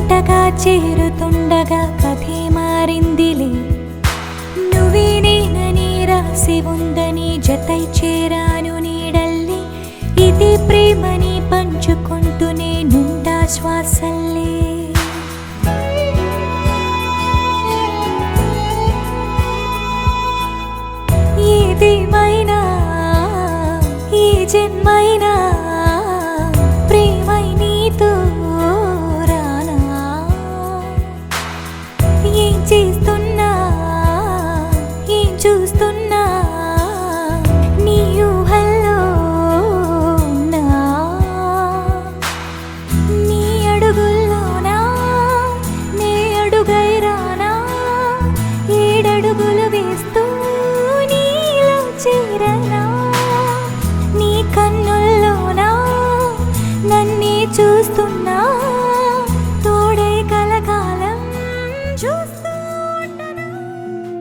జంటగా చేరుతుండగా కథే మారిందిలే. నువ్వే నేనని రాసి ఉందని జతై చేరాను నీడల్లి. ఇది ప్రేమని పంచుకుంటూనే నుండా శ్వాసల్లే.